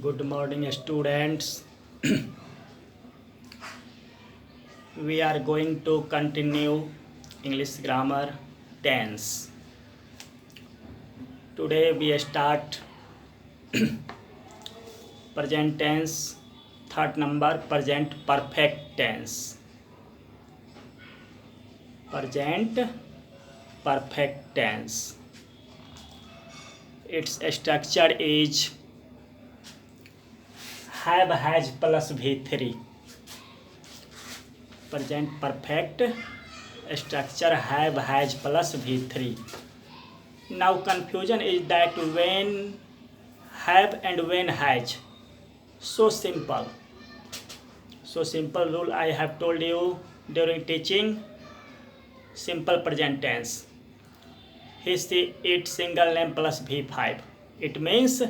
Good morning, students. We are going to continue English grammar tense. Today we start present tense, third number present perfect tense. Present perfect tense. Its structure is have has plus V3. Present perfect structure have has plus V3. Now confusion is that when have and when has. So simple rule I have told you during teaching. Simple present tense. He, she, it single name plus V5. It means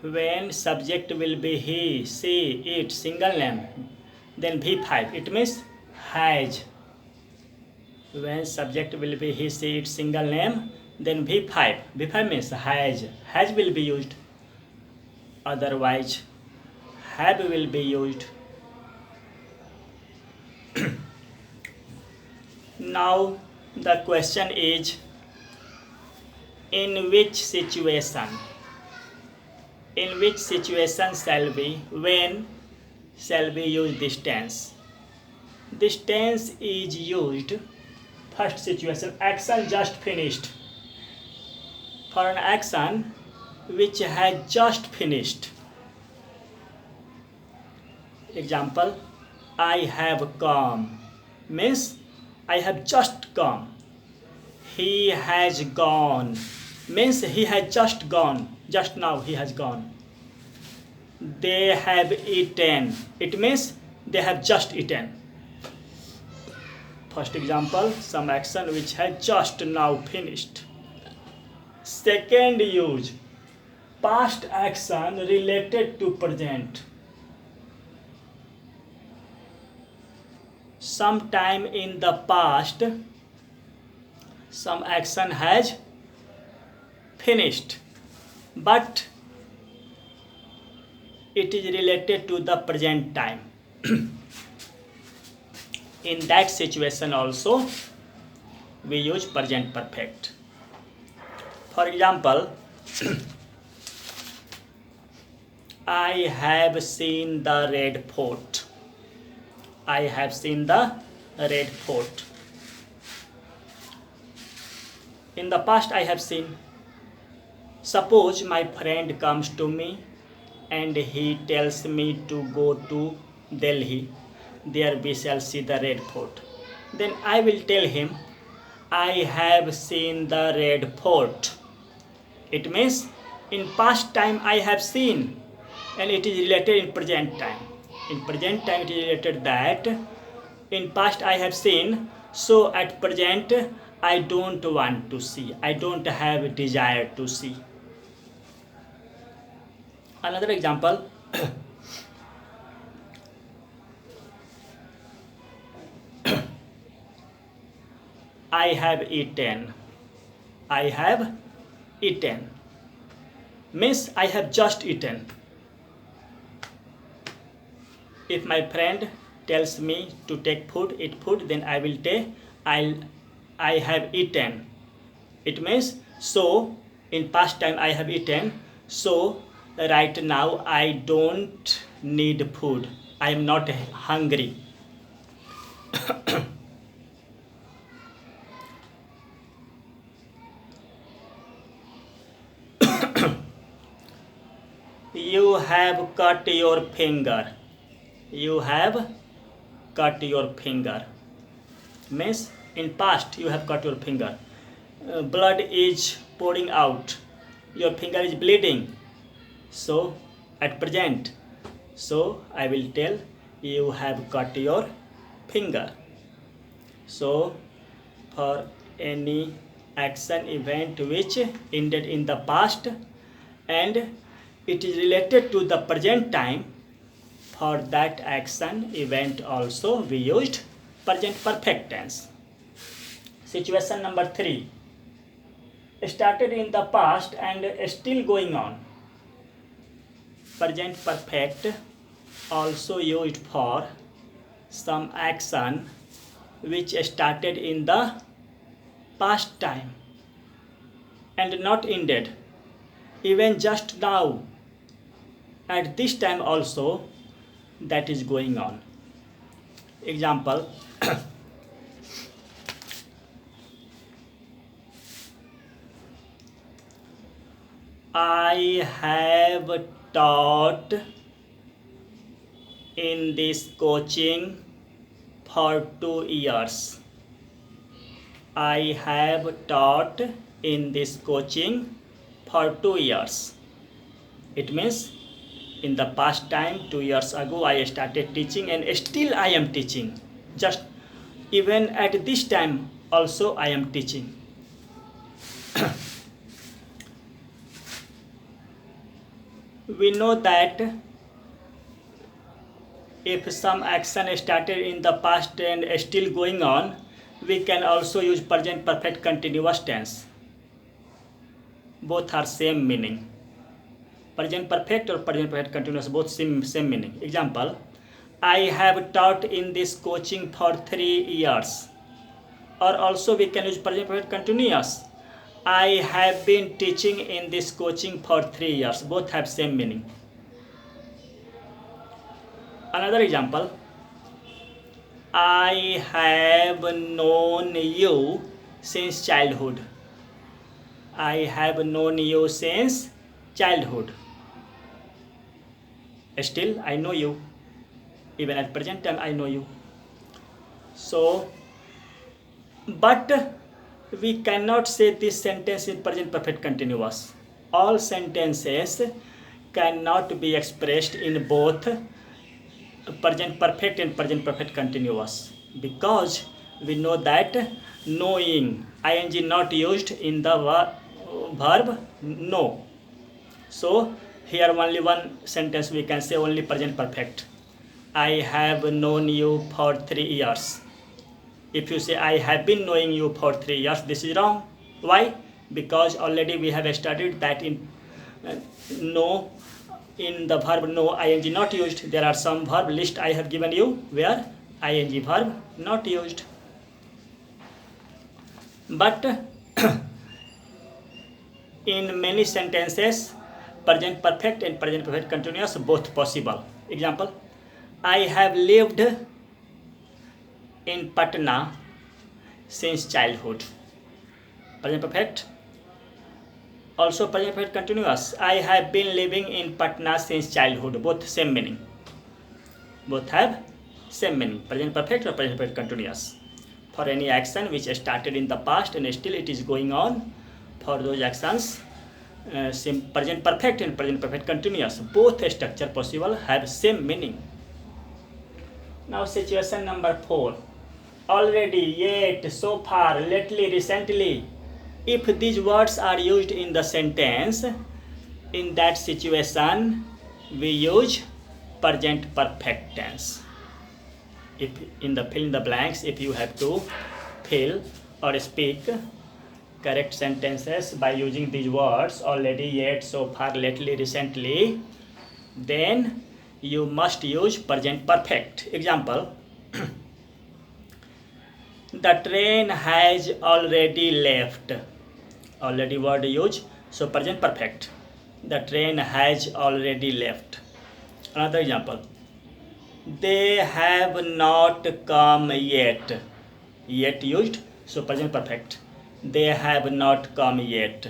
when subject will be he, she, it single name, then V5. It means has. When subject will be he, she, it single name, then V5. V5 means has. Has will be used. Otherwise, have will be used. Now the question is, in which situation shall we, when shall we use this tense? This tense is used, first situation, action just finished. For an action which has just finished. Example, I have come means I have just come. He has gone means he has just gone. Just now he has gone. They have eaten. It means they have just eaten. First example, some action which has just now finished. Second use, past action related to present. Sometime in the past, some action has finished, but it is related to the present time. In that situation also, we use present perfect. For example, I have seen the red fort. I have seen the red fort. In the past I have seen. Suppose my friend comes to me and he tells me to go to Delhi. There we shall see the red fort. Then I will tell him, I have seen the red fort. It means in past time I have seen, and it is related in present time. In present time it is related that in past I have seen, so at present I don't want to see. I don't have desire to see. Another example, I have eaten. I have eaten means I have just eaten. If my friend tells me to take food, eat food, then I will say I have eaten. It means so in past time I have eaten, so right now I don't need food. I am not hungry. You have cut your finger. You have cut your finger means in past you have cut your finger. Blood is pouring out. Your finger is bleeding. So at present, so I will tell you have cut your finger. So for any action event which ended in the past and it is related to the present time, for that action event also we used present perfect tense. Situation number 3, started in the past and still going on. present perfect also used for some action which started in the past time and not ended, even just now, at this time also that is going on. Example, I have taught in this coaching for 2 years. I have taught in this coaching for 2 years. It means in the past time, 2 years ago, I started teaching and still I am teaching. Just even at this time also I am teaching. We know that if some action started in the past and still going on, we can also use present perfect continuous tense. Both are same meaning. Present perfect or present perfect continuous, both same meaning. Example, I have taught in this coaching for 3 years. Or also we can use present perfect continuous. I have been teaching in this coaching for 3 years. Both have same meaning. Another example, I have known you since childhood. I have known you since childhood. Still, I know you. Even at present time, I know you. So, but we cannot say this sentence in present perfect continuous. All sentences cannot be expressed in both present perfect and present perfect continuous, because we know that knowing, ing not used in the verb know. So here only one sentence we can say only present perfect. I have known you for 3 years. If you say I have been knowing you for 3 years, this is wrong. Why? Because already we have studied that in know, in the verb know, ing not used. There are some verb list I have given you where ing verb not used. But in many sentences, present perfect and present perfect continuous both possible. Example, I have lived in Patna since childhood. Present perfect. Also present perfect continuous. I have been living in Patna since childhood. Both same meaning. Both have same meaning. Present perfect or present perfect continuous. For any action which started in the past and still it is going on, for those actions, present perfect and present perfect continuous, both structure possible, have same meaning. Now situation number 4. Already, yet, so far, lately, recently. If these words are used in the sentence, in that situation, we use present perfect tense. If in the fill in the blanks, if you have to fill or speak correct sentences by using these words, already, yet, so far, lately, recently, then you must use present perfect. Example, the train has already left. Already word used, so present perfect. The train has already left. Another example, they have not come yet. Yet used, so present perfect. They have not come yet.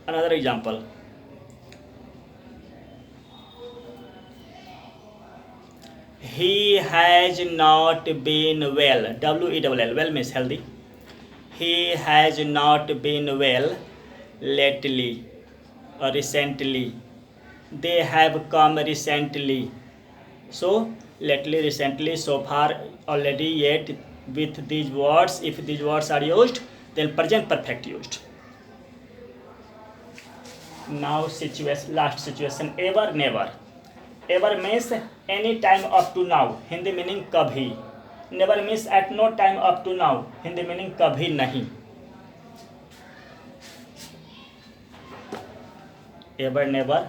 Another example, he has not been well. W-E-L-L. Well means healthy. He has not been well lately or recently. They have come recently. So, lately, recently, so far, already, yet, with these words, if these words are used, then present perfect used. Now, last situation, ever, never. Ever means any time up to now. Hindi meaning kabhi. Never means at no time up to now. Hindi meaning kabhi nahi. Ever, never,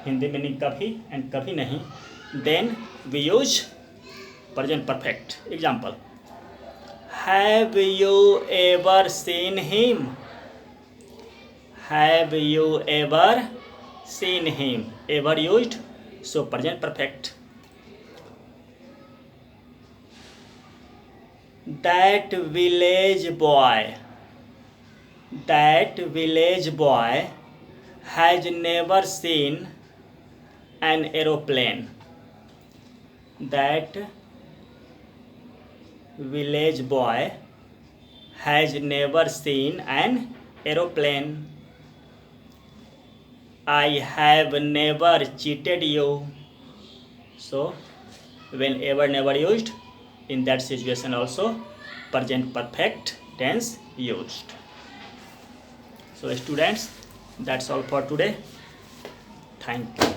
Hindi meaning कभी and कभी नहीं, then we use present perfect. Example, have you ever seen him? Have you ever seen him? Ever used, so present perfect. That village boy has never seen an aeroplane. That village boy has never seen an aeroplane. I have never cheated you. So whenever never used, in that situation also present perfect tense used. So students, that's all for today. Thank you.